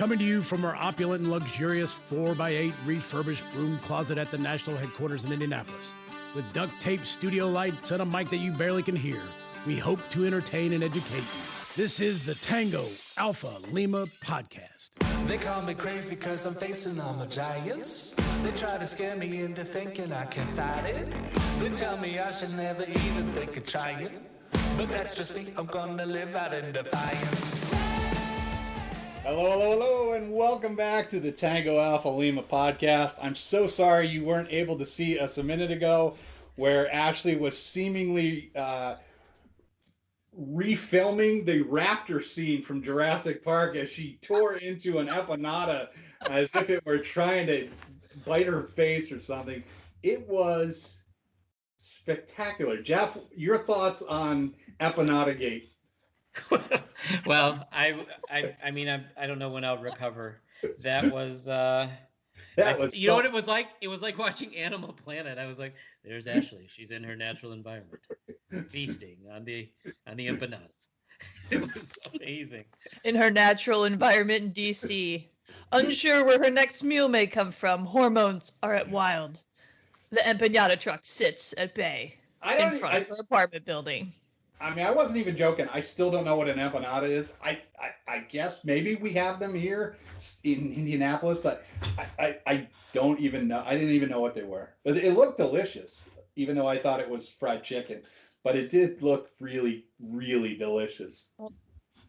Coming to you from our opulent and luxurious 4x8 refurbished room closet at the national headquarters in Indianapolis. With duct tape studio lights and a mic that you barely can hear, we hope to entertain and educate you. This is the Tango Alpha Lima podcast. They call me crazy cause I'm facing all my giants. They try to scare me into thinking I can fight it. They tell me I should never even think of trying. But that's just me, I'm gonna live out in defiance. Hello, and welcome back to the Tango Alpha Lima podcast. I'm so sorry you weren't able to see us a minute ago where Ashley was seemingly refilming the raptor scene from Jurassic Park as she tore into an empanada as if it were trying to bite her face or something. It was spectacular. Jeff, your thoughts on Empanada Gate? Well, I mean, I don't know when I'll recover. That was you know what it was like? It was like watching Animal Planet. I was like, there's Ashley. She's in her natural environment, feasting on the empanada. It was amazing. In her natural environment in DC. Unsure where her next meal may come from. Hormones are at wild. The empanada truck sits at bay in front of her apartment building. I mean, I wasn't even joking. I still don't know what an empanada is. I guess maybe we have them here in Indianapolis, but I don't even know. I didn't even know what they were. But it looked delicious, even though I thought it was fried chicken. But it did look really, really delicious. Well,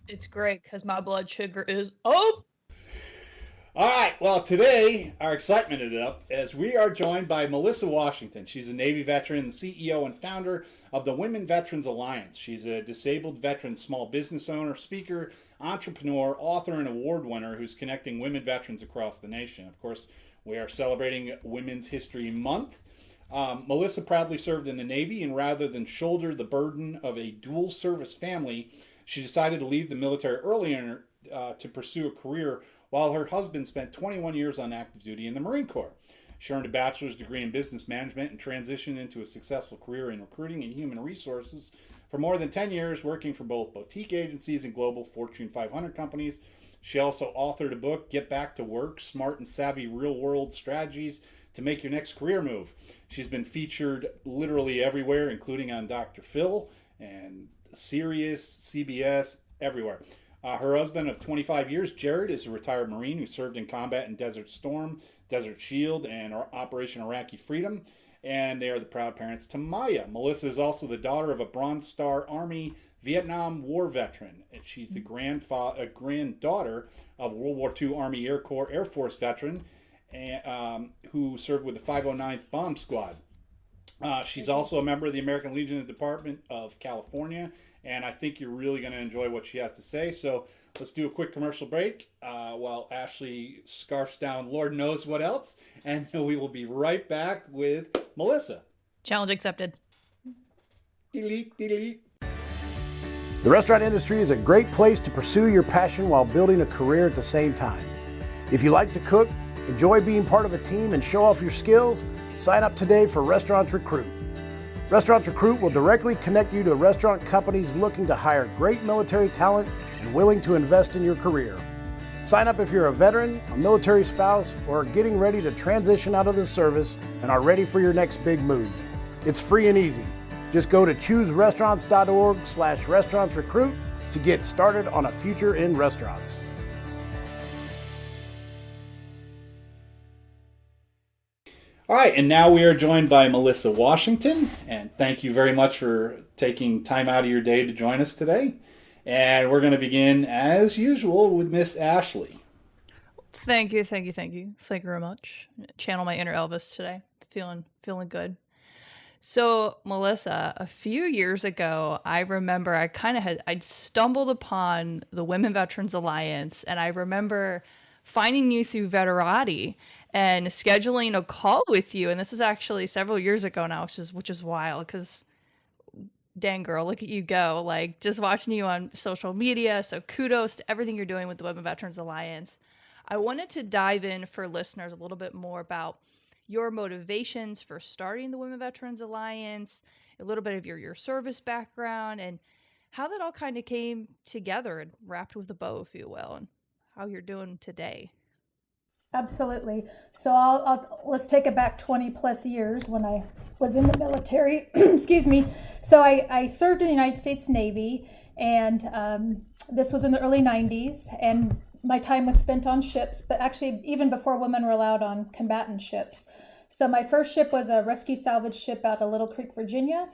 it's great because my blood sugar is up. All right, well, today our excitement is up as we are joined by Melissa Washington. She's a Navy veteran, CEO and founder of the Women Veterans Alliance. She's a disabled veteran small business owner, speaker, entrepreneur, author, and award winner who's connecting women veterans across the nation. Of course, we are celebrating Women's History Month. Melissa proudly served in the Navy, and rather than shoulder the burden of a dual service family, she decided to leave the military earlier to pursue a career while her husband spent 21 years on active duty in the Marine Corps. She earned a bachelor's degree in business management and transitioned into a successful career in recruiting and human resources for more than 10 years, working for both boutique agencies and global Fortune 500 companies. She also authored a book, Get Back to Work, Smart and Savvy Real-World Strategies to Make Your Next Career Move. She's been featured literally everywhere, including on Dr. Phil and Sirius, CBS, everywhere. Her husband of 25 years, Jared, is a retired Marine who served in combat in Desert Storm, Desert Shield, and Operation Iraqi Freedom. And they are the proud parents to Maya. Melissa is also the daughter of a Bronze Star Army Vietnam War veteran. And she's the granddaughter of World War II Army Air Corps Air Force veteran who served with the 509th Bomb Squad. She's also a member of the American Legion of the Department of California. And I think you're really going to enjoy what she has to say. So let's do a quick commercial break while Ashley scarfs down Lord knows what else. And we will be right back with Melissa. Challenge accepted. Delete, delete. The restaurant industry is a great place to pursue your passion while building a career at the same time. If you like to cook, enjoy being part of a team, and show off your skills, sign up today for Restaurants Recruit. Restaurants Recruit will directly connect you to restaurant companies looking to hire great military talent and willing to invest in your career. Sign up if you're a veteran, a military spouse, or are getting ready to transition out of the service and are ready for your next big move. It's free and easy. Just go to chooserestaurants.org/restaurantsrecruit to get started on a future in restaurants. All right, and now we are joined by Melissa Washington, and thank you very much for taking time out of your day to join us today. And we're going to begin, as usual, with Miss Ashley. Thank you very much. Channel my inner Elvis today. Feeling good. So, Melissa, a few years ago, I remember I'd stumbled upon the Women Veterans Alliance, and I remember finding you through Veterati and scheduling a call with you. And this is actually several years ago now, which is wild because dang girl, look at you go. Like just watching you on social media. So kudos to everything you're doing with the Women Veterans Alliance. I wanted to dive in for listeners a little bit more about your motivations for starting the Women Veterans Alliance, a little bit of your service background, and how that all kind of came together and wrapped with a bow, if you will, and how you're doing today. Absolutely. So let's take it back 20 plus years when I was in the military. Excuse me. So I served in the United States Navy, and this was in the early 90s, and my time was spent on ships, but actually even before women were allowed on combatant ships. So my first ship was a rescue salvage ship out of Little Creek, Virginia,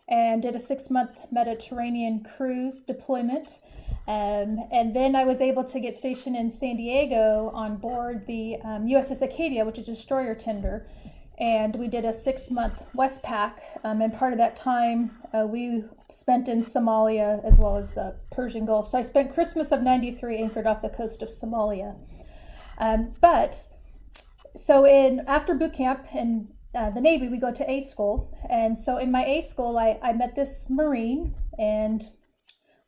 and did a 6-month Mediterranean cruise deployment. And then I was able to get stationed in San Diego on board the USS Acadia, which is a destroyer tender. And we did a 6-month Westpac. And part of that time we spent in Somalia as well as the Persian Gulf. So I spent Christmas of '93 anchored off the coast of Somalia. After boot camp in the Navy, we go to A school. And so in my A school, I met this Marine, and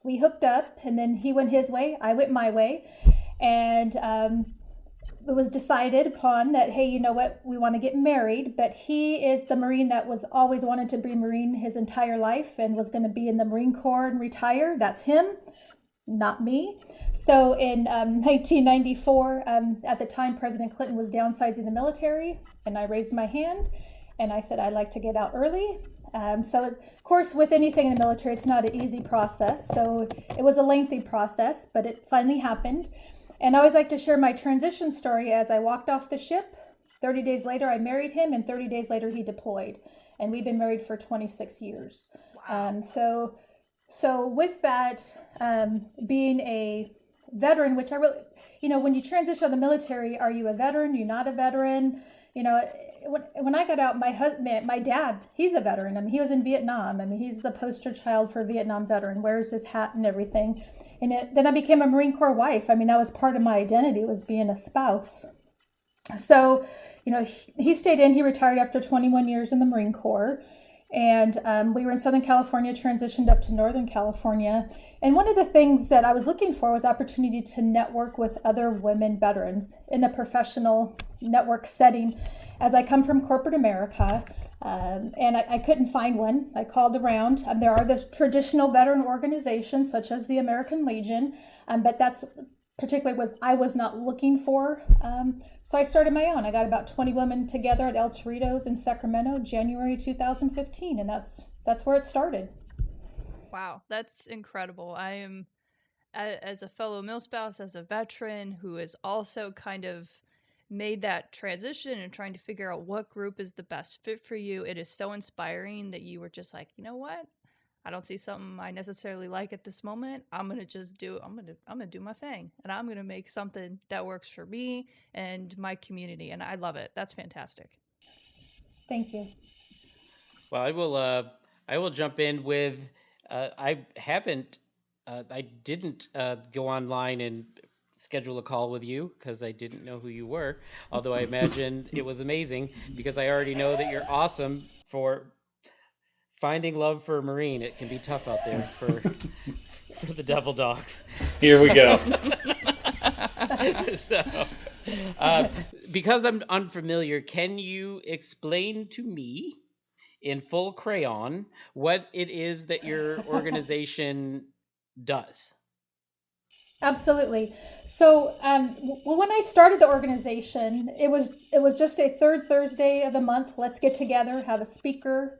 we hooked up, and then he went his way, I went my way. And it was decided upon that, hey, you know what, we want to get married. But he is the Marine that was always wanted to be Marine his entire life and was going to be in the Marine Corps and retire. That's him, not me. So in 1994, at the time, President Clinton was downsizing the military, and I raised my hand and I said, I'd like to get out early. So of course, with anything in the military, it's not an easy process. So it was a lengthy process, but it finally happened. And I always like to share my transition story. As I walked off the ship, 30 days later, I married him, and 30 days later, he deployed. And we've been married for 26 years. Wow. So with that, being a veteran, which I really, when you transition to the military, are you a veteran? You're not a veteran? When I got out, my dad, he's a veteran. I mean, he was in Vietnam. I mean, he's the poster child for Vietnam veteran, wears his hat and everything. And then I became a Marine Corps wife. I mean, that was part of my identity, was being a spouse. So, he stayed in, he retired after 21 years in the Marine Corps. And we were in Southern California, transitioned up to Northern California. And one of the things that I was looking for was opportunity to network with other women veterans in a professional network setting, as I come from corporate America. And I couldn't find one. I called around. There are the traditional veteran organizations, such as the American Legion, but that's particularly I was not looking for. So I started my own. I got about 20 women together at El Torito's in Sacramento, January 2015, and that's where it started. Wow, that's incredible. I am, as a fellow milspouse, as a veteran who has also kind of made that transition and trying to figure out what group is the best fit for you. It is so inspiring that you were just like, you know what? I don't see something I necessarily like at this moment. I'm going to do my thing, and I'm going to make something that works for me and my community. And I love it. That's fantastic. Thank you. Well, I will jump in with, I didn't go online and schedule a call with you because I didn't know who you were. Although I imagine it was amazing because I already know that you're awesome for finding love for a Marine. It can be tough out there for the devil dogs. Here we go. So, because I'm unfamiliar, can you explain to me in full crayon what it is that your organization does? Absolutely. So, when I started the organization, it was just a third Thursday of the month. Let's get together, have a speaker,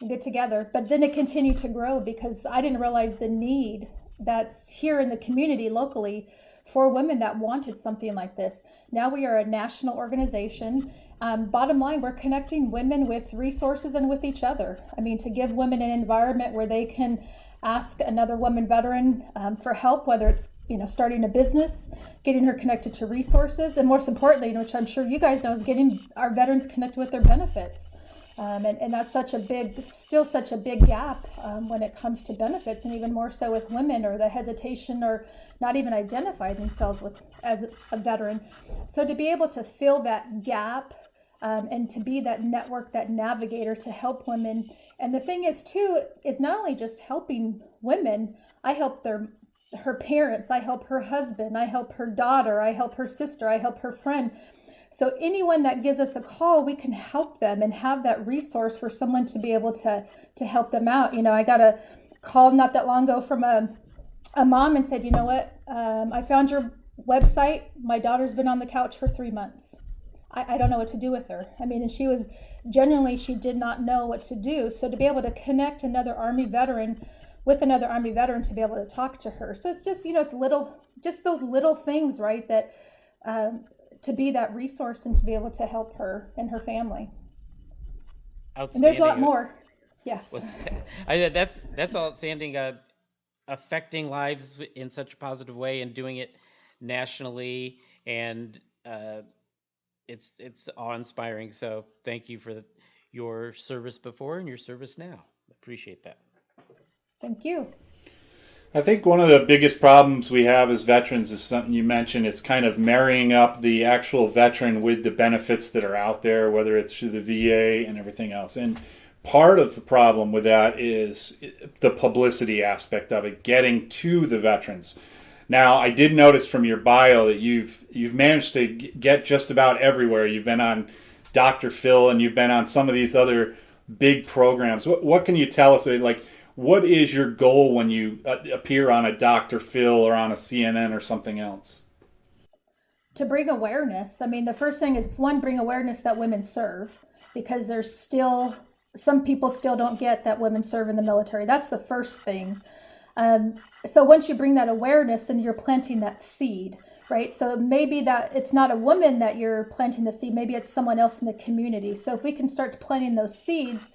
get together. But then it continued to grow because I didn't realize the need that's here in the community locally for women that wanted something like this. Now we are a national organization. Bottom line, we're connecting women with resources and with each other. I mean, to give women an environment where they can ask another woman veteran for help, whether it's starting a business, getting her connected to resources, and most importantly, which I'm sure you guys know, is getting our veterans connected with their benefits. And that's still such a big gap when it comes to benefits, and even more so with women, or the hesitation or not even identify themselves as a veteran. So to be able to fill that gap and to be that network, that navigator to help women. And the thing is too, is not only just helping women, I help her parents, I help her husband, I help her daughter, I help her sister, I help her friend. So anyone that gives us a call, we can help them and have that resource for someone to be able to help them out. I got a call not that long ago from a mom and said, you know what, I found website, my daughter's been on the couch for 3 months. I don't know what to do with her. I mean, and she did not know what to do. So to be able to connect another Army veteran with another Army veteran to be able to talk to her. So it's just, it's just those little things, right? That to be that resource and to be able to help her and her family. And there's a lot more. Yes. That's outstanding. Affecting lives in such a positive way and doing it nationally, and it's awe-inspiring. So thank you for your service before and your service now. Appreciate that. Thank you. I think one of the biggest problems we have as veterans is something you mentioned. It's kind of marrying up the actual veteran with the benefits that are out there, whether it's through the VA and everything else. And part of the problem with that is the publicity aspect of it, getting to the veterans. Now, I did notice from your bio that you've managed to get just about everywhere. You've been on Dr. Phil, and you've been on some of these other big programs. What can you tell us? Like, what is your goal when you appear on a Dr. Phil or on a CNN or something else? To bring awareness. I mean, the first thing is, one, bring awareness that women serve, because there's still, some people still don't get that women serve in the military. That's the first thing. So once you bring that awareness, then you're planting that seed, right? So maybe that it's not a woman that you're planting the seed, maybe it's someone else in the community. So if we can start planting those seeds,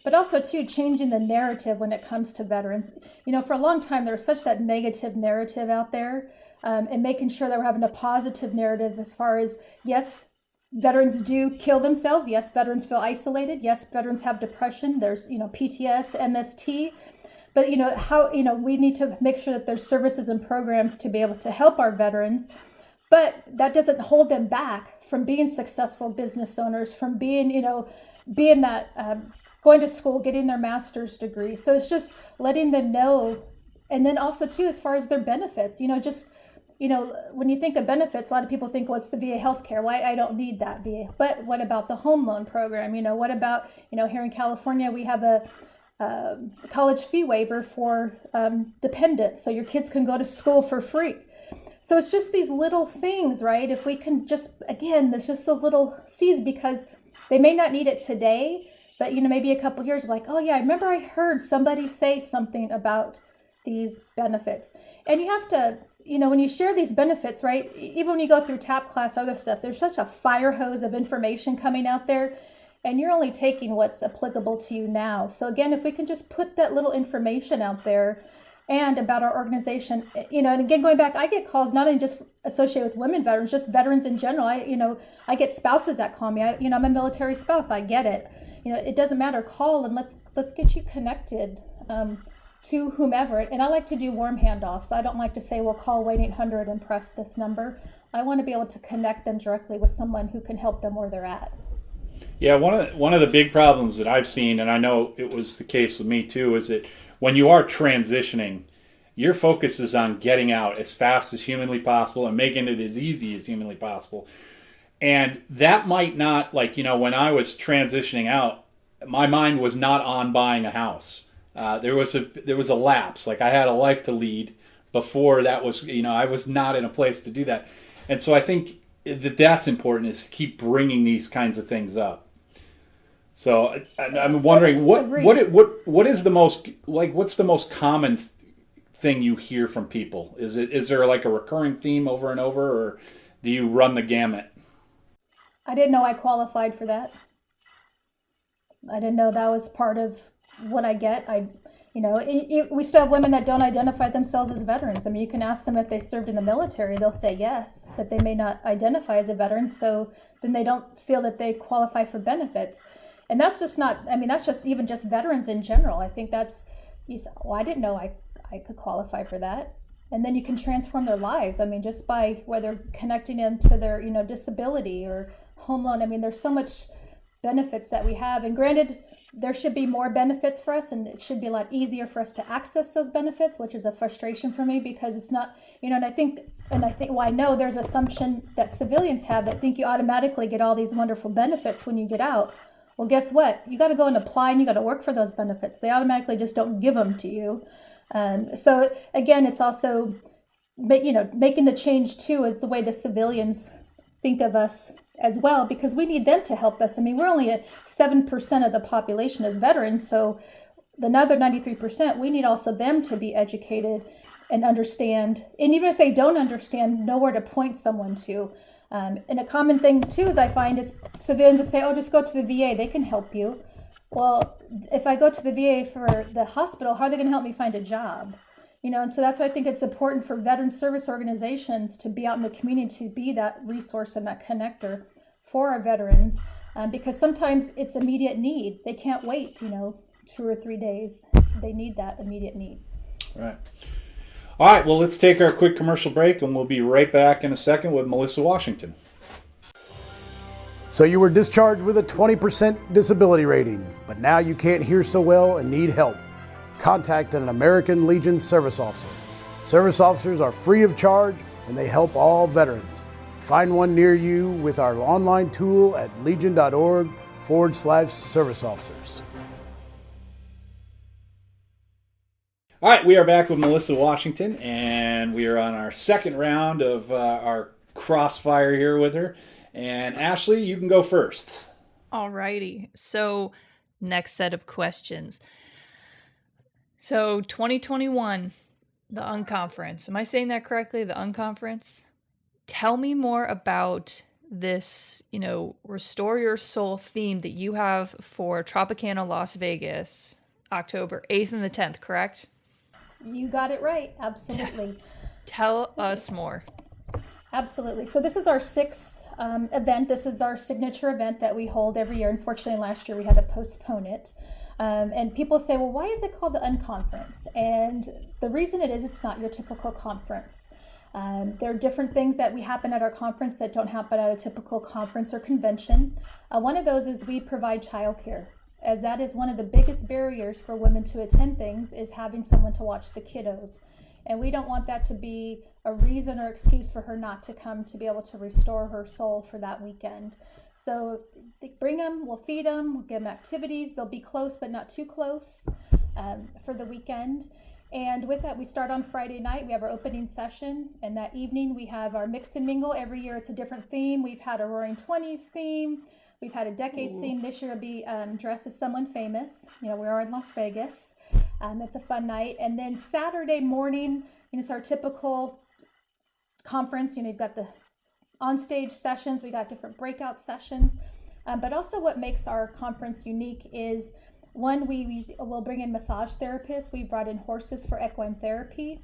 but also too, changing the narrative when it comes to veterans. For a long time, there was such that negative narrative out there, and making sure that we're having a positive narrative as far as, yes, veterans do kill themselves. Yes, veterans feel isolated. Yes, veterans have depression. There's, PTS, MST. But, we need to make sure that there's services and programs to be able to help our veterans. But that doesn't hold them back from being successful business owners, from being that, going to school, getting their master's degree. So it's just letting them know. And then also, too, as far as their benefits, when you think of benefits, a lot of people think, well, it's the VA healthcare. Well, I don't need that VA. But what about the home loan program? What about, here in California, we have a college fee waiver for dependents. So your kids can go to school for free. So it's just these little things, right? If we can there's just those little seeds, because they may not need it today, but, maybe a couple years, like, oh yeah, I remember I heard somebody say something about these benefits. And you have to, when you share these benefits, right, even when you go through TAP class, other stuff, there's such a fire hose of information coming out there, and you're only taking what's applicable to you now. So again, if we can just put that little information out there and about our organization, and again, going back, I get calls not only just associated with women veterans, just veterans in general. I get spouses that call me. I'm a military spouse. I get it. It doesn't matter. Call and let's get you connected to whomever. And I like to do warm handoffs. I don't like to say, well, call 1-800 and press this number. I want to be able to connect them directly with someone who can help them where they're at. Yeah, one of the big problems that I've seen, and I know it was the case with me too, is that when you are transitioning, your focus is on getting out as fast as humanly possible and making it as easy as humanly possible. And that might not, when I was transitioning out, my mind was not on buying a house. There was a lapse. I had a life to lead before that was, I was not in a place to do that. And so I think that's important, is to keep bringing these kinds of things up. So I'm wondering what is the most, what's the most common thing you hear from people? Is there a recurring theme over and over, or do you run the gamut? I didn't know I qualified for that. I didn't know that was part of what I get. We still have women that don't identify themselves as veterans. I mean, you can ask them if they served in the military, they'll say yes, but they may not identify as a veteran, so then they don't feel that they qualify for benefits. And that's just that's just even just veterans in general. I think I didn't know I could qualify for that. And then you can transform their lives. I mean, just by whether connecting them to their, disability or home loan. I mean, there's so much benefits that we have. And granted, there should be more benefits for us, and it should be a lot easier for us to access those benefits, which is a frustration for me, because it's not, and I think, well, I know there's assumption that civilians have that think you automatically get all these wonderful benefits when you get out. Well, guess what? You got to go and apply, and you got to work for those benefits. They automatically just don't give them to you. So again, it's also, making the change too is the way the civilians think of us as well, because we need them to help us. I mean, we're only at 7% of the population as veterans, so the other 93%, we need also them to be educated and understand. And even if they don't understand, know where to point someone to. And a common thing too, is I find, is civilians to say, oh, just go to the VA, they can help you. Well, if I go to the VA for the hospital, how are they going to help me find a job? And so that's why I think it's important for veteran service organizations to be out in the community, to be that resource and that connector for our veterans, because sometimes it's immediate need. They can't wait, 2 or 3 days. They need that immediate need. Right. All right, well, let's take our quick commercial break, and we'll be right back in a second with Melissa Washington. So you were discharged with a 20% disability rating, but now you can't hear so well and need help. Contact an American Legion service officer. Service officers are free of charge, and they help all veterans. Find one near you with our online tool at legion.org/service officers. All right, we are back with Melissa Washington, and we are on our second round of our Crossfire here with her. And Ashley, you can go first. All righty. So next set of questions. So 2021, the unconference. Am I saying that correctly? The unconference? Tell me more about this, Restore Your Soul theme that you have for Tropicana Las Vegas, October 8th and the 10th, correct? You got it right. Absolutely. Tell us more. Absolutely. So this is our sixth event. This is our signature event that we hold every year. Unfortunately, last year we had to postpone it. And people say, well, why is it called the Unconference? And the reason it is, it's not your typical conference. There are different things that we happen at our conference that don't happen at a typical conference or convention. One of those is we provide childcare, as that is one of the biggest barriers for women to attend things, is having someone to watch the kiddos. And we don't want that to be a reason or excuse for her not to come, to be able to restore her soul for that weekend. So bring them, we'll feed them, we'll give them activities. They'll be close, but not too close for the weekend. And with that, we start on Friday night. We have our opening session, and that evening we have our mix and mingle. Every year it's a different theme. We've had a Roaring 20s theme. We've had a Decades theme. This year will be Dress as Someone Famous. We are in Las Vegas. It's a fun night. And then Saturday morning, it's our typical conference. You've got the on-stage sessions. We got different breakout sessions. But also what makes our conference unique is, one, we'll bring in massage therapists. We brought in horses for equine therapy.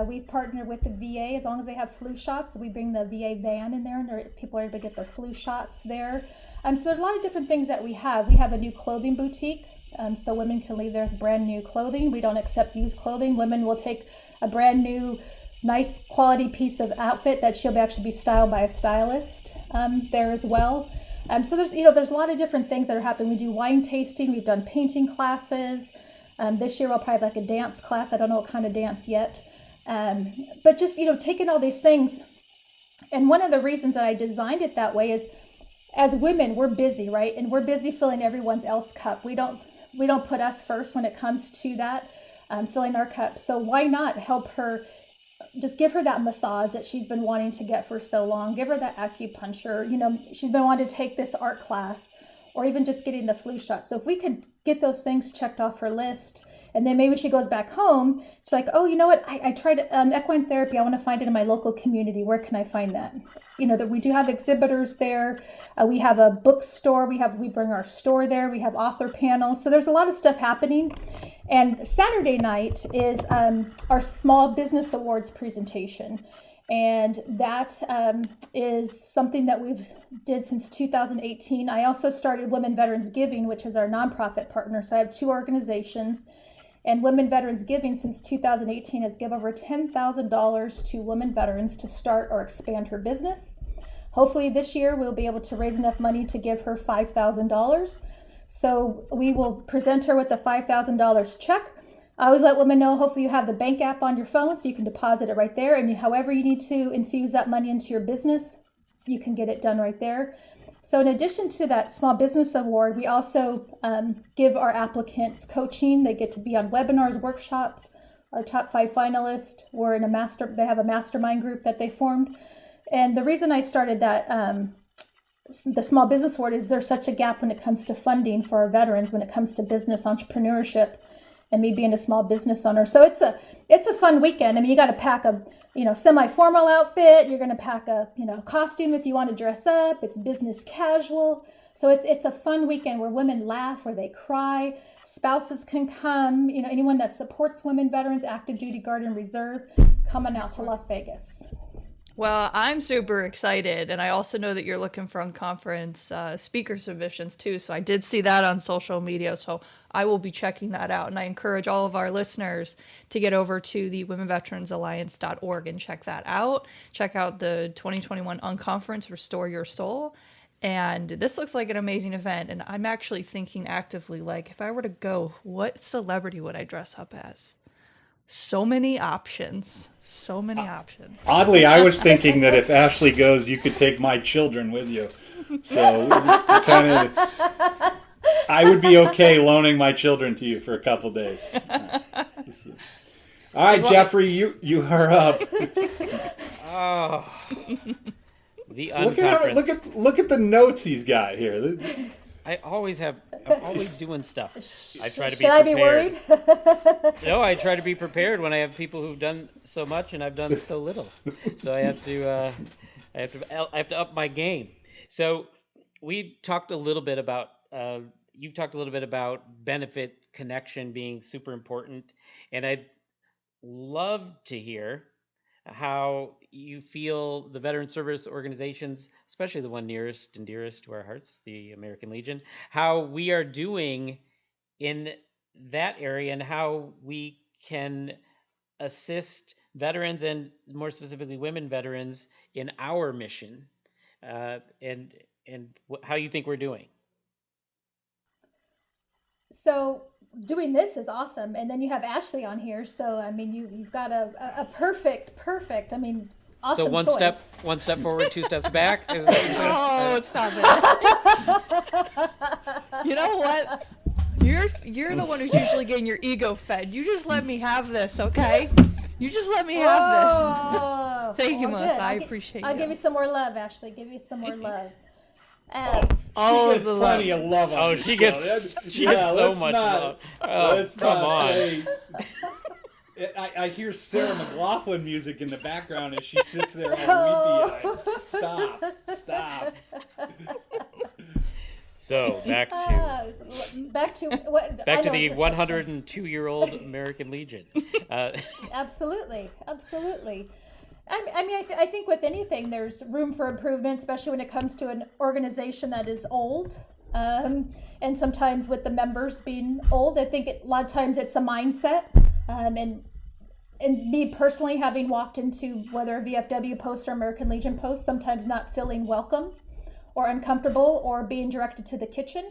We've partnered with the VA. As long as they have flu shots, we bring the VA van in there, and people are able to get their flu shots there. So there's a lot of different things that we have. We have a new clothing boutique, so women can leave their brand new clothing. We don't accept used clothing. Women will take a brand new, nice quality piece of outfit that she'll actually be styled by a stylist there as well. So there's a lot of different things that are happening. We do wine tasting. We've done painting classes. This year we'll probably have like a dance class. I don't know what kind of dance yet. But just, taking all these things. And one of the reasons that I designed it that way is, as women, we're busy, right? And we're busy filling everyone else's cup. We don't put us first when it comes to that, filling our cup. So why not help her? Just give her that massage that she's been wanting to get for so long. Give her that acupuncture. She's been wanting to take this art class, or even just getting the flu shot. So if we could get those things checked off her list, and then maybe she goes back home, she's like, oh, you know what? I tried equine therapy. I want to find it in my local community. Where can I find that? That we do have exhibitors there. We have a bookstore. We bring our store there. We have author panels. So there's a lot of stuff happening. And Saturday night is our Small Business Awards presentation. And that is something that we've did since 2018. I also started Women Veterans Giving, which is our nonprofit partner. So I have two organizations. And Women Veterans Giving since 2018 has given over $10,000 to women veterans to start or expand her business. Hopefully this year we'll be able to raise enough money to give her $5,000. So we will present her with a $5,000 check. I always let women know, hopefully you have the bank app on your phone so you can deposit it right there. And however you need to infuse that money into your business, you can get it done right there. So in addition to that Small Business Award, we also give our applicants coaching. They get to be on webinars, workshops our top 5 finalists were in they have a mastermind group that they formed. And the reason I started that, the Small Business Award, is there's such a gap when it comes to funding for our veterans, when it comes to business entrepreneurship, and me being a small business owner. So it's a fun weekend. I mean, you got to pack a semi-formal outfit. You're going to pack a costume if you want to dress up. It's business casual. So it's a fun weekend where women laugh, where they cry. Spouses can come. Anyone that supports women veterans, active duty, Guard, and Reserve, coming out to Las Vegas. Well, I'm super excited, and I also know that you're looking for unconference speaker submissions too, so I did see that on social media, so I will be checking that out, and I encourage all of our listeners to get over to the womenveteransalliance.org and check that out. Check out the 2021 Unconference, Restore Your Soul, and this looks like an amazing event, and I'm actually thinking actively, like, if I were to go, what celebrity would I dress up as? So many options. Oddly, I was thinking that if Ashley goes, you could take my children with you. So I would be okay loaning my children to you for a couple days. All right, Jeffrey, you are up. Oh, the unconference. Look at the notes he's got here. I'm always doing stuff. I try to be prepared. Should I be worried? No, I try to be prepared when I have people who've done so much and I've done so little. So I have to up my game. So we talked a little bit about you've talked a little bit about benefit connection being super important, and I'd love to hear how you feel the veteran service organizations, especially the one nearest and dearest to our hearts, the American Legion, how we are doing in that area and how we can assist veterans and more specifically women veterans in our mission, and how you think we're doing. So doing this is awesome, and then you have Ashley on here, so I mean you've got a perfect I mean awesome so choice. one step forward, 2 steps back. Oh, stop it. You know what, you're the one who's usually getting your ego fed. You just let me have this, okay? You just let me have this. Thank you, Melissa. I appreciate it. I'll give you some more love, Ashley. Give you some more love. All of the plenty of love. Oh, she gets so much love. Oh, come on. I hear Sarah McLachlan music in the background as she sits there all weepy-eyed. Stop. So back to the 102-year-old American Legion. Absolutely. I mean, I think with anything, there's room for improvement, especially when it comes to an organization that is old. And sometimes with the members being old, I think a lot of times it's a mindset. And me personally, having walked into whether a VFW post or American Legion post, sometimes not feeling welcome or uncomfortable or being directed to the kitchen,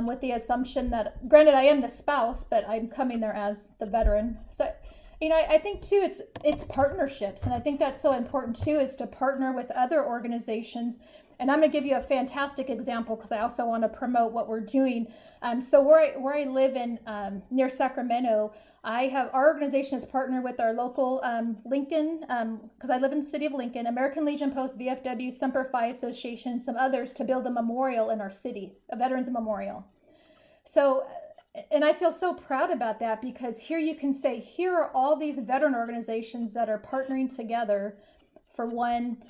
with the assumption that, granted, I am the spouse, but I'm coming there as the veteran. So, I think too, it's partnerships. And I think that's so important too, is to partner with other organizations. And I'm going to give you a fantastic example because I also want to promote what we're doing. So where I live in near Sacramento, our organization is partnered with our local Lincoln, because I live in the city of Lincoln, American Legion Post, VFW, Semper Fi Association, and some others to build a memorial in our city, a veterans memorial. So, and I feel so proud about that because here you can say, here are all these veteran organizations that are partnering together for one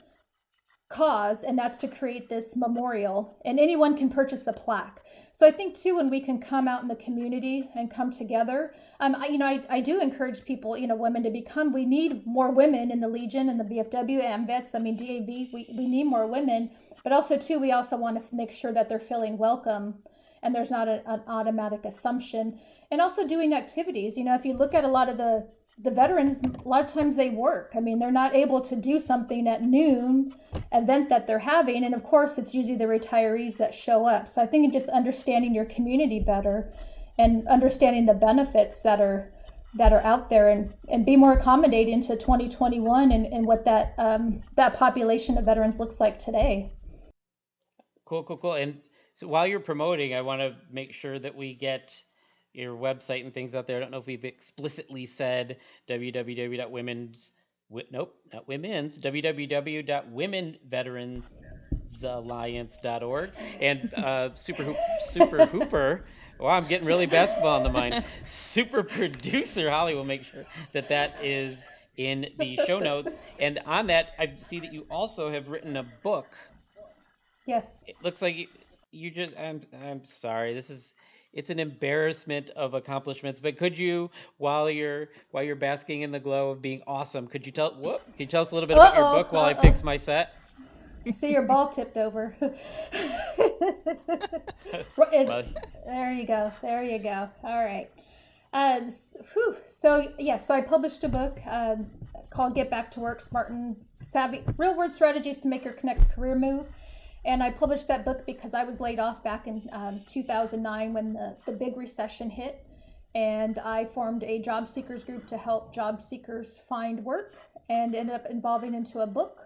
cause, and that's to create this memorial, and anyone can purchase a plaque. So I think too, when we can come out in the community and come together, I do encourage people, women to become, we need more women in the Legion and the VFW, AMVETS, DAV, we need more women, but also too, we also want to make sure that they're feeling welcome and there's not an automatic assumption. And also doing activities, if you look at a lot of the veterans, a lot of times they work. They're not able to do something at noon event that they're having. And of course, it's usually the retirees that show up. So I think just understanding your community better and understanding the benefits that are out there and be more accommodating to 2021 and what that population of veterans looks like today. Cool. And so while you're promoting, I want to make sure that we get, your website and things out there. I don't know if we've explicitly said www.womenveteransalliance.org and Super Hooper. Wow, I'm getting really basketball on the mind. Super producer Holly will make sure that is in the show notes. And on that, I see that you also have written a book. Yes. It looks like you just. I'm sorry. It's an embarrassment of accomplishments. But could you, while you're basking in the glow of being awesome, could you tell us a little bit about your book while I fix my set? I see your ball tipped over. There you go. All right. So I published a book called Get Back to Work, Smart and Savvy, Real World Strategies to Make Your Next Career Move. And I published that book because I was laid off back in 2009 when the big recession hit. And I formed a job seekers group to help job seekers find work and ended up evolving into a book.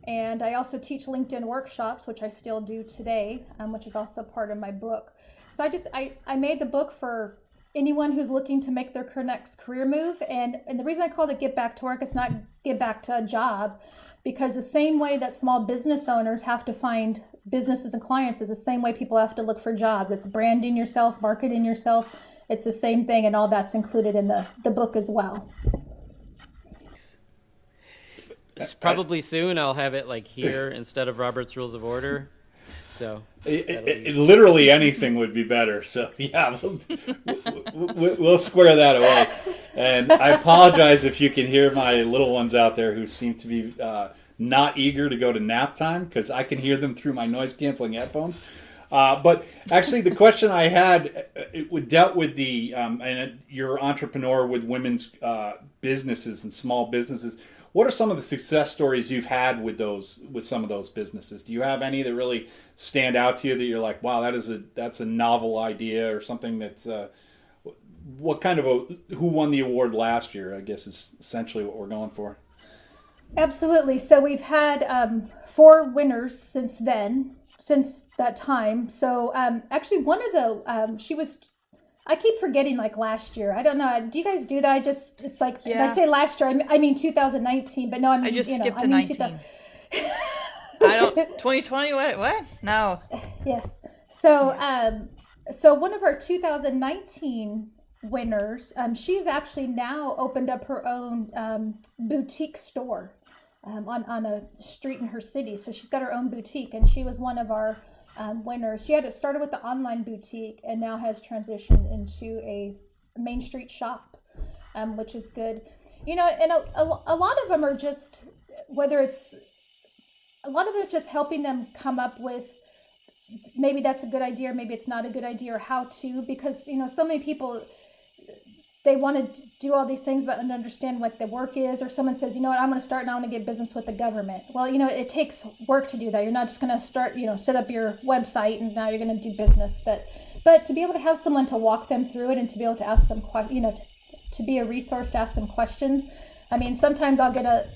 And I also teach LinkedIn workshops, which I still do today, which is also part of my book. So I made the book for anyone who's looking to make their next career move. And the reason I called it Get Back to Work, it's not get back to a job, because the same way that small business owners have to find businesses and clients is the same way people have to look for jobs. It's branding yourself, marketing yourself. It's the same thing, and all that's included in the book as well. Probably soon I'll have it like here instead of Robert's Rules of Order. So literally anything would be better. So yeah, we'll square that away. And I apologize if you can hear my little ones out there who seem to be not eager to go to nap time, because I can hear them through my noise canceling headphones. But actually, the question I had dealt with and you're an entrepreneur with women's businesses and small businesses. What are some of the success stories you've had with some of those businesses? Do you have any that really stand out to you that you're like, wow, that's a novel idea, or something that's what kind of who won the award last year, I guess, is essentially what we're going for. Absolutely. So we've had 4 winners since that time. So actually one of the I keep forgetting, like, last year. I don't know. Do you guys do that? It's like, when I say last year, I mean 2019, but no, I just skipped to 19. I don't, 2020, what? No. Yes. So one of our 2019 winners, she's actually now opened up her own boutique store on a street in her city. So she's got her own boutique, and she was one of our winners. She had started with the online boutique and now has transitioned into a Main Street shop, which is good. And a lot of them are just, a lot of it's just helping them come up with, maybe that's a good idea, or maybe it's not a good idea, or how to, because, so many people, they want to do all these things, but understand what the work is. Or someone says, I'm going to start and I want to get business with the government. Well, it takes work to do that. You're not just going to start, set up your website and now you're going to do business. But to be able to have someone to walk them through it and to be able to ask them, to be a resource to ask them questions. I mean, sometimes I'll get a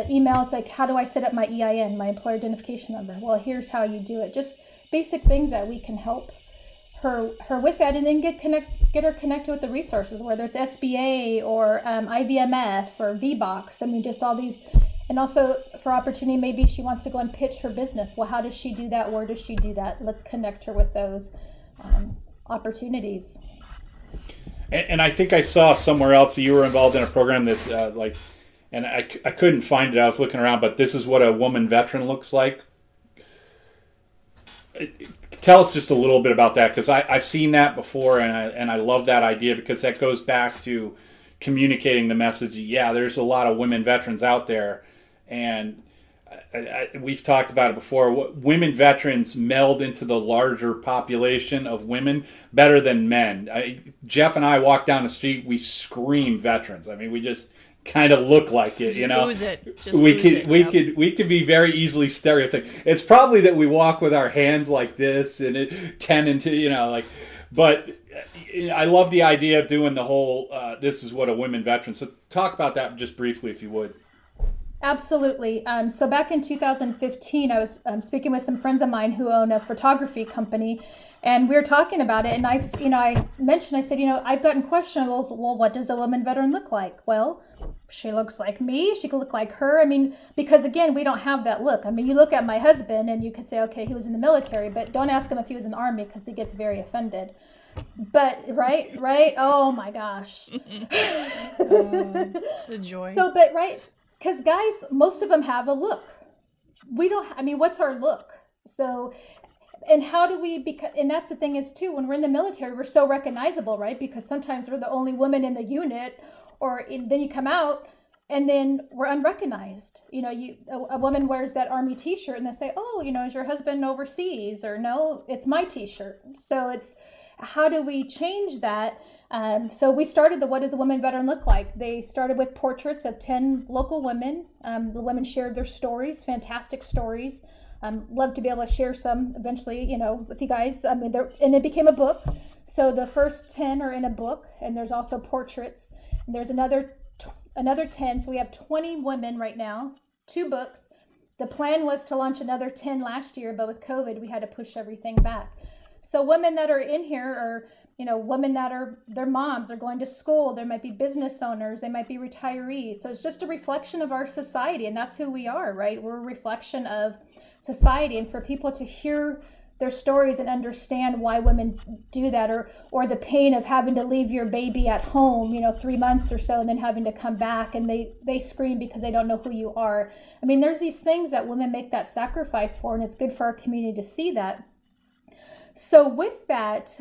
email. It's like, how do I set up my EIN, my employer identification number? Well, here's how you do it. Just basic things that we can help her with that, and then get her connected with the resources, whether it's SBA or IVMF or VBox. I mean, just all these, and also for opportunity, maybe she wants to go and pitch her business. Well, how does she do that? Where does she do that? Let's connect her with those opportunities. And I think I saw somewhere else that you were involved in a program that and I couldn't find it. I was looking around, but this is what a woman veteran looks like. Tell us just a little bit about that, because I've seen that before, and I love that idea, because that goes back to communicating the message. Yeah, there's a lot of women veterans out there, and we've talked about it before. Women veterans meld into the larger population of women better than men. Jeff and I walk down the street, we scream veterans. I mean, we just kind of look like it, Ooze it. We could be very easily stereotyped. It's probably that we walk with our hands like this and it tend into, but I love the idea of doing the whole, this is what a women veteran. So talk about that just briefly, if you would. Absolutely. So back in 2015, I was speaking with some friends of mine who own a photography company, and we were talking about it. And I mentioned, I said, I've gotten questioned. Well, what does a woman veteran look like? Well, she looks like me. She could look like her. I mean, because again, we don't have that look. I mean, you look at my husband, and you could say, okay, he was in the military, but don't ask him if he was in the army because he gets very offended. But right. Oh my gosh. The joy. So, but right. Because guys, most of them have a look. We don't, I mean, what's our look? So, and how do we, and that's the thing is too, when we're in the military, we're so recognizable, right? Because sometimes we're the only woman in the unit, then you come out and then we're unrecognized. A woman wears that army t-shirt and they say, oh, is your husband overseas? Or no, it's my t-shirt. So it's, how do we change that? So we started the What Does a Woman Veteran Look Like? They started with portraits of 10 local women. The women shared their stories, fantastic stories. Love to be able to share some eventually, with you guys. I mean, and it became a book. So the first 10 are in a book, and there's also portraits. And there's another 10. So we have 20 women right now, 2 books. The plan was to launch another 10 last year, but with COVID, we had to push everything back. So women that are in here are, women that are, their moms are going to school. There might be business owners. They might be retirees. So it's just a reflection of our society. And that's who we are, right? We're a reflection of society. And for people to hear their stories and understand why women do that, or the pain of having to leave your baby at home, 3 months or so, and then having to come back and they scream because they don't know who you are. I mean, there's these things that women make that sacrifice for, and it's good for our community to see that. So with that,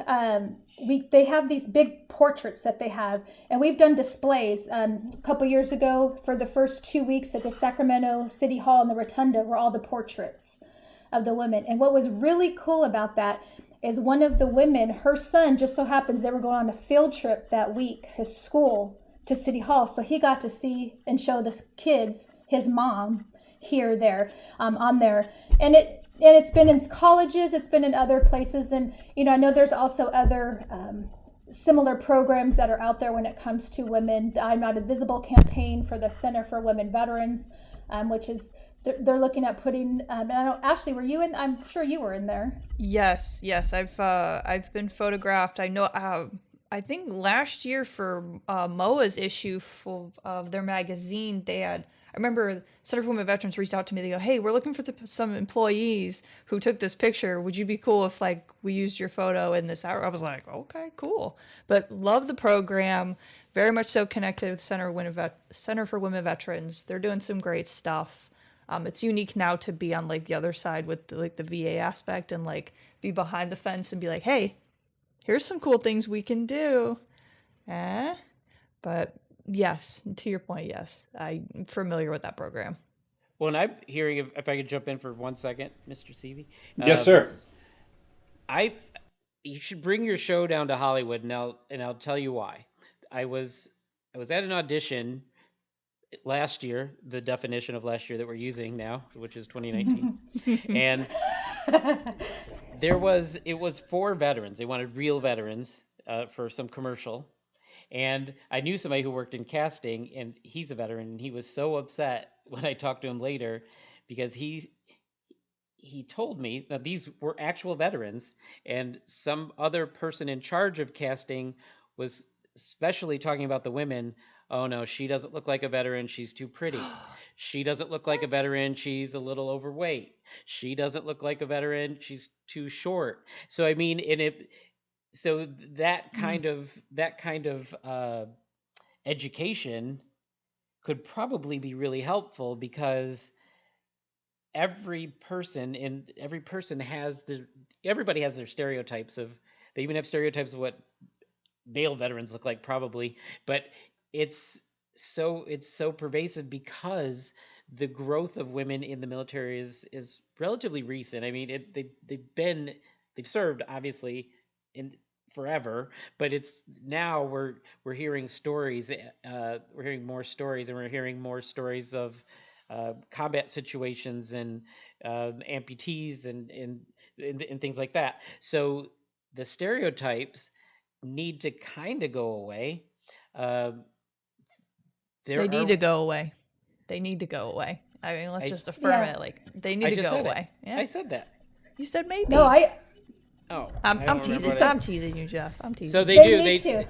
they have these big portraits that they have, and we've done displays. A couple years ago, for the first 2 weeks at the Sacramento City Hall in the Rotunda, were all the portraits of the women. And what was really cool about that is one of the women, her son, just so happens they were going on a field trip that week, his school, to City Hall. So he got to see and show the kids his mom there, on there. And it's been in colleges, it's been in other places. And, I know there's also other similar programs that are out there when it comes to women. The I'm Not Invisible campaign for the Center for Women Veterans, which is, they're looking at putting, and I don't, Ashley, were you in? I'm sure you were in there. Yes. I've been photographed. I know, I think last year for MOA's issue of their magazine, I remember Center for Women Veterans reached out to me. They go, hey, we're looking for some employees who took this picture. Would you be cool if we used your photo in this hour? I was like, okay, cool. But love the program. Very much so connected with Center for Women Veterans. They're doing some great stuff. It's unique now to be on the other side with the VA aspect and be behind the fence and be like, hey, here's some cool things we can do. But yes, to your point, yes, I'm familiar with that program. Well, and I'm hearing, if I could jump in for 1 second, Mr. Seavey. Yes, sir. You should bring your show down to Hollywood, and I'll tell you why. I was at an audition last year, the definition of last year that we're using now, which is 2019, and it was for veterans. They wanted real veterans for some commercial. And I knew somebody who worked in casting, and he's a veteran, and he was so upset when I talked to him later because he told me that these were actual veterans, and some other person in charge of casting was especially talking about the women. Oh no, she doesn't look like a veteran. She's too pretty. She doesn't look like a veteran. She's a little overweight. She doesn't look like a veteran. She's too short. So I mean, so that kind of education could probably be really helpful because everybody has their stereotypes they even have stereotypes of what male veterans look like probably, but it's so pervasive because the growth of women in the military is relatively recent. I mean, they've served obviously in forever, but it's now we're hearing stories, we're hearing more stories, and we're hearing more stories of combat situations and amputees and things like that. So the stereotypes need to kind of go away. They need to go away. they need to go away. I mean, let's just affirm it. Like, they need to go away. Yeah. I said that. You said maybe. No, I'm teasing. I'm teasing you, Jeff. I'm teasing. So They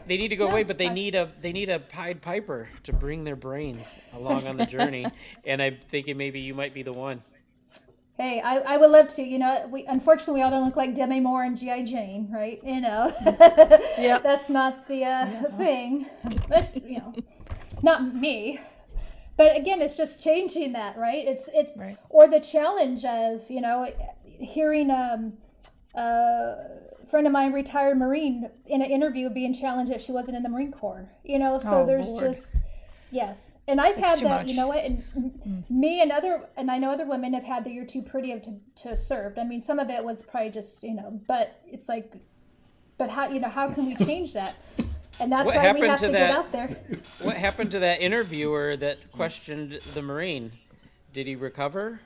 they need to go away, but they need a Pied Piper to bring their brains along on the journey. And I'm thinking maybe you might be the one. Hey, I would love to. You know, unfortunately we all don't look like Demi Moore and G.I. Jane, right? You know, that's not the thing. That's, you know, not me. But again, it's just changing that, right? It's right. Or the challenge of, you know, hearing a friend of mine, retired Marine, in an interview being challenged that she wasn't in the Marine Corps. You know, so there's Lord. Just yes. And I've had that, much. You know what, and me and I know other women have had the "you're too pretty" to serve. I mean, some of it was probably just, you know, but it's like, but how can we change that? And that's why we have to get out there. What happened to that interviewer that questioned the Marine? Did he recover?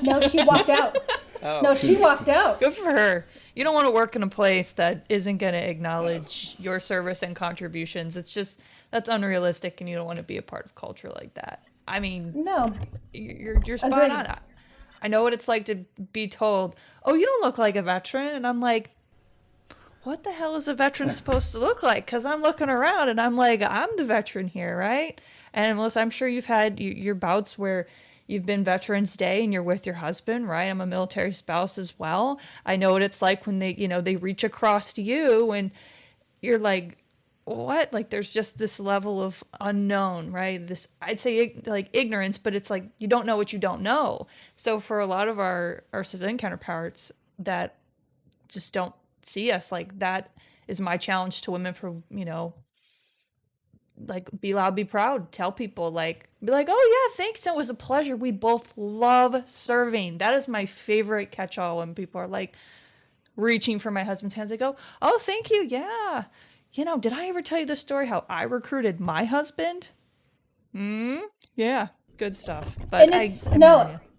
No, she walked out. Oh. No, she walked out. Good for her. You don't want to work in a place that isn't going to acknowledge your service and contributions. It's just, that's unrealistic, and you don't want to be a part of culture like that. I mean, no, you're spot on. I know what it's like to be told, "Oh, you don't look like a veteran," and I'm like, what the hell is a veteran supposed to look like? Because I'm looking around and I'm like, I'm the veteran here, right? And Melissa, I'm sure you've had your bouts where you've been Veterans Day and you're with your husband, right? I'm a military spouse as well. I know what it's like when they reach across to you and you're like, what? Like, there's just this level of unknown, right? This, I'd say like ignorance, but it's like you don't know what you don't know. So for a lot of our civilian counterparts that just don't see us, like, that is my challenge to women for, you know, like, be loud, be proud, tell people, like, be like, oh yeah, thanks, it was a pleasure, we both love serving. That is my favorite catch-all, when people are like reaching for my husband's hands. I go, oh, thank you, yeah, you know, did I ever tell you the story how I recruited my husband? Yeah, good stuff. But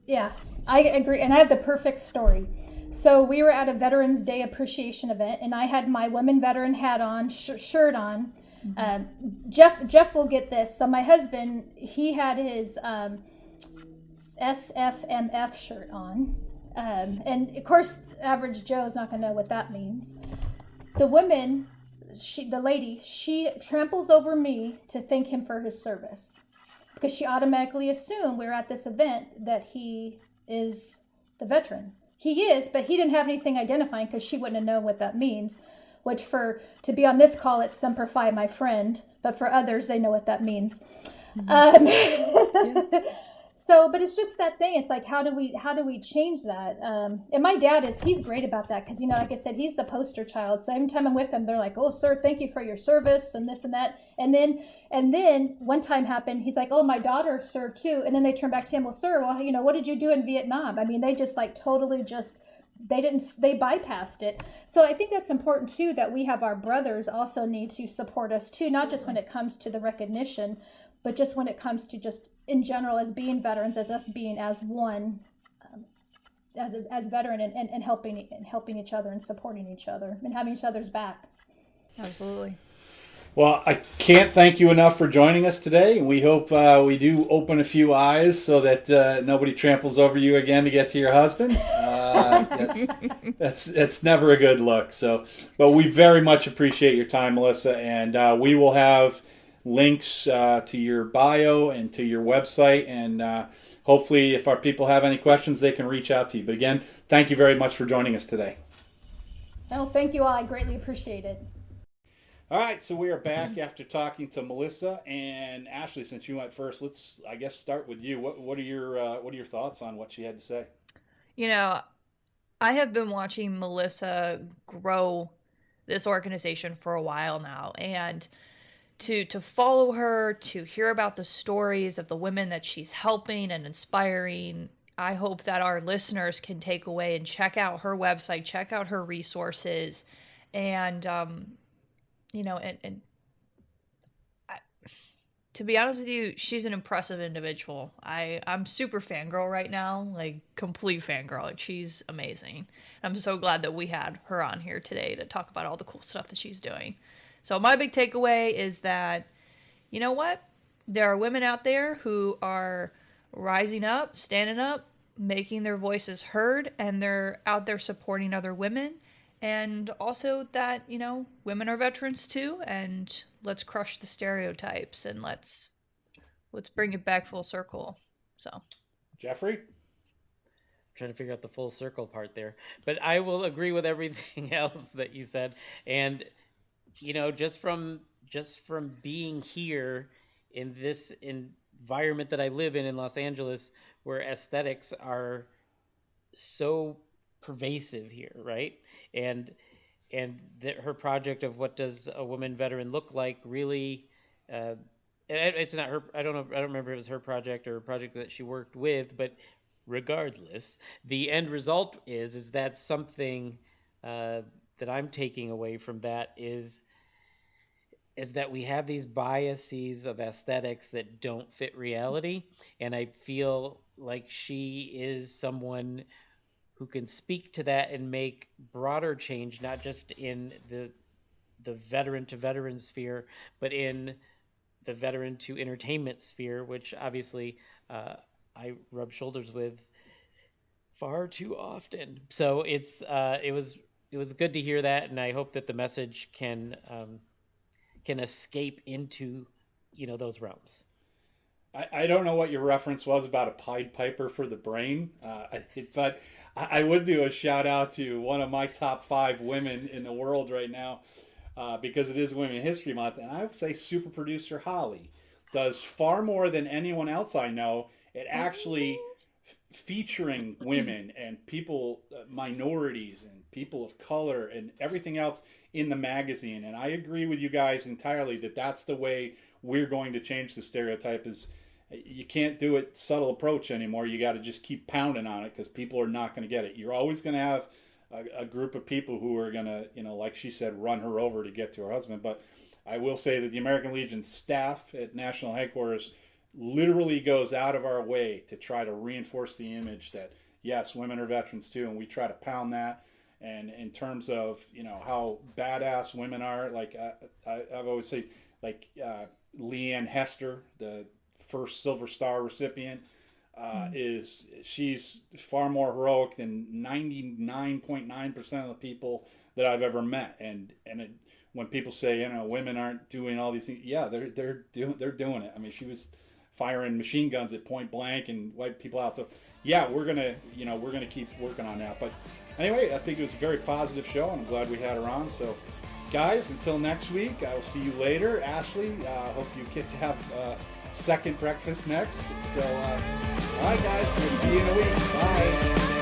yeah, I agree, and I have the perfect story. So we were at a Veterans Day appreciation event, and I had my women veteran hat on, shirt on. Jeff will get this. So my husband, he had his SFMF shirt on, and of course, average Joe's not going to know what that means. The woman, the lady, she tramples over me to thank him for his service, because she automatically assumed we were at this event that he is the veteran. He is, but he didn't have anything identifying, because she wouldn't have known what that means, which to be on this call, it's Semper Fi, my friend, but for others, they know what that means. So, but it's just that thing. It's like, how do we change that? And my dad he's great about that, because, you know, like I said, he's the poster child. So every time I'm with him, they're like, oh, sir, thank you for your service and this and that. And then one time happened, he's like, oh, my daughter served too. And then they turn back to him, well, sir, well, you know, what did you do in Vietnam? I mean, they just like totally just, they bypassed it. So I think that's important too, that we have our brothers also need to support us too, not just when it comes to the recognition, but just when it comes to just in general, as being veterans, as us being as one, as veteran, and helping each other and supporting each other and having each other's back. Absolutely. Well, I can't thank you enough for joining us today, and we hope we do open a few eyes so that nobody tramples over you again to get to your husband. That's never a good look. So, but we very much appreciate your time, Melissa, and we will have links to your bio and to your website, and hopefully if our people have any questions, they can reach out to you. But again, thank you very much for joining us today. No, thank you all. I greatly appreciate it. All right, so we are back after talking to Melissa and Ashley. Since you went first, let's, I guess, start with you. What are your thoughts on what she had to say? You know, I have been watching Melissa grow this organization for a while now, and to follow her, to hear about the stories of the women that she's helping and inspiring, I hope that our listeners can take away and check out her website, check out her resources, and you know, and to be honest with you, she's an impressive individual. I'm super fangirl right now, like complete fangirl. Like, she's amazing. I'm so glad that we had her on here today to talk about all the cool stuff that she's doing. So my big takeaway is that, you know what? there are women out there who are rising up, standing up, making their voices heard, and they're out there supporting other women. And also that, you know, women are veterans too, and let's crush the stereotypes and let's bring it back full circle. So, Jeffrey? Trying to figure out the full circle part there, but I will agree with everything else that you said. And, you know, just from being here in this environment that I live in Los Angeles, where aesthetics are so pervasive here, right? And her project of what does a woman veteran look like really, it's not her. I don't remember if it was her project or a project that she worked with, but regardless, the end result is that something that I'm taking away from that is that we have these biases of aesthetics that don't fit reality. And I feel like she is someone who can speak to that and make broader change, not just in the veteran to veteran sphere, but in the veteran to entertainment sphere, which obviously I rub shoulders with far too often. So it was good to hear that, and I hope that the message can escape into, you know, those realms. I don't know what your reference was about a Pied Piper for the brain, but I would do a shout out to one of my top 5 women in the world right now, because it is Women History Month, and I would say super producer Holly does far more than anyone else I know at actually featuring women and people, minorities and people of color and everything else in the magazine. And I agree with you guys entirely that that's the way we're going to change the stereotype. Is you can't do it subtle approach anymore. You got to just keep pounding on it, because people are not going to get it. You're always going to have a group of people who are going to, you know, like she said, run her over to get to her husband. But I will say that the American Legion staff at National Headquarters literally goes out of our way to try to reinforce the image that, yes, women are veterans too, and we try to pound that. And in terms of, you know, how badass women are, like I've always said, like Leanne Hester, the first Silver Star recipient, she's far more heroic than 99.9% of the people that I've ever met. And when people say, you know, women aren't doing all these things, yeah, they're doing it. I mean, she was firing machine guns at point blank and wipe people out. So yeah, we're gonna keep working on that. But anyway, I think it was a very positive show, and I'm glad we had her on. So guys, until next week, I will see you later. Ashley, hope you get to have second breakfast next. So all right guys, we'll see you in a week. Bye.